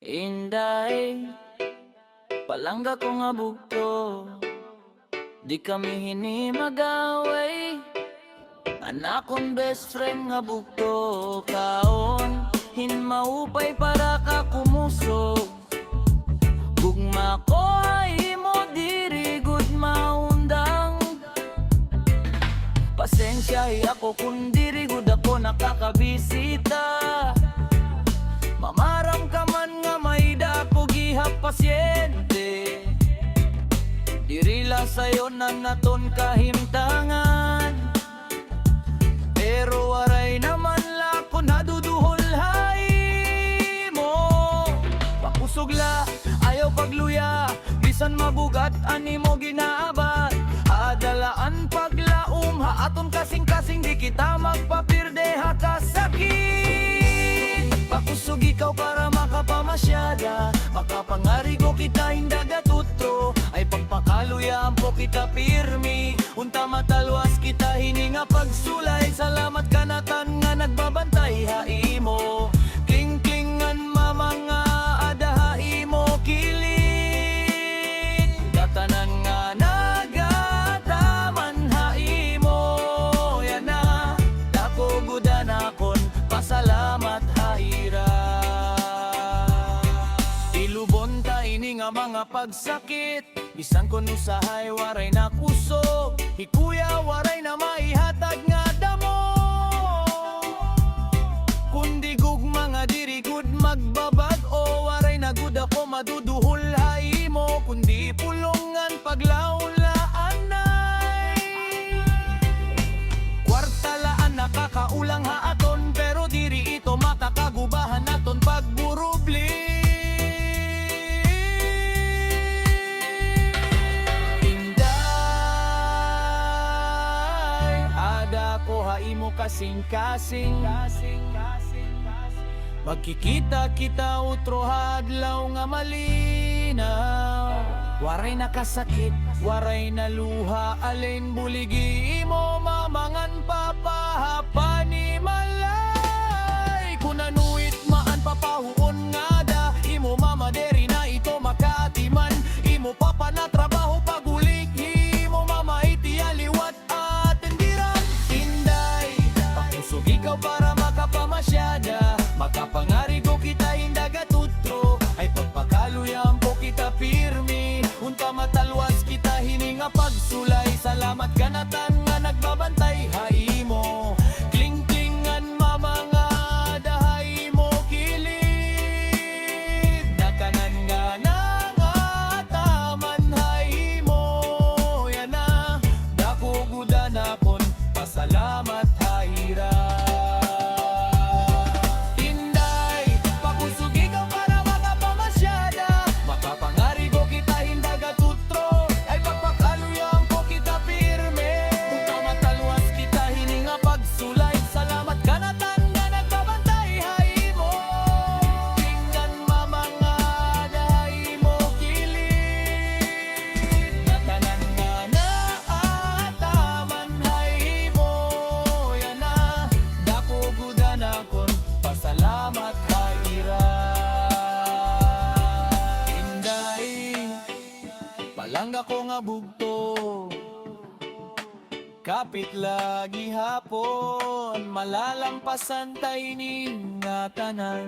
Inday, palangga ko nga bugto. Di kami hinimagaway. Anak kong best friend nga bugto. Kaon, hinmaupay para ka kumusog. Gugma ko ay mo diri good maundang. Pasensyahi ako kung diri good ako nakakabisita. Mamaram ka man nga may dako gihap pasyente. Diri lang sayo na naton kahimtangan. Pero waray naman lako naduduhol hay mo. Pakusog la, ayaw pagluya. Bisan mabugat, ani mo ginaabat. Adalaan paglaom, haaton kasing-kasing. Di kita magpapirde hakasakit. Pakusog ikaw para makapamasyada. Makapangari ko kita hindaga tutro. Ay pagpakaluyaan po kita pirmi. Unta matalwas kita hininga pagsulay. Salamat kanatan nga nagbabantay haimo. Kling-klingan mamanga adaha imo kilit. Datanan nga nagataman haimo. Yan na, dako gudan akon pasalamat haira. Ilubon ta ini nga mga pagsakit. Bisan ko nusahay waray na kusog. Hikuya waray na maihatag nga damo. Kundi gugma nga diri gud magbabag o waray na gud ako maduduhol haimo. Kundi pulungan paglaulaan nay. Kwarta laan nakakaulang haaton. Pero diri ito makakagubahan naton pagburubli. Haimo kasing-kasing. Magkikita kita utro hadlaw nga malinaw. Waray nakasakit, waray na luha. Alin buligi mo mamangan papahapa ni malay. Kunanuit maan papahuon nga da. Imo mamaderi na ito makatiman. Imo papa na trabaho pagulik. Imo mama iti aliwat at tendiran. Pakusog ikaw para makapamasyada. Makapangari ko kita hindaga tutro. Ay pagpakaluyan po kita pirmi. Unta matalwas kita hininga pagsulay. Salamat kanatan nga nagbabantay haimo. Kling-klingan mamanga dahay mo kilid. Dakanan nga nangataman haimo. Yan na, dako gudan akon pasalamat haira. Inday, pakusog ikaw para makapamasyada. Makapangari ko kita hindaga tutro. Ay pagpakaluyan ko kita pirme. Unta matalwas kita hininga pagsulay. Salamat kanatan nga nagbabantay haimo. Tingnan mamanga dahay mo kilid. Natanan nga naataman haimo. Yan na, dako gudan akon pasalamat haira. Inday, palangga ko nga bugto. Kapit lagi hapon, malalampasan tayo ni nga tanan.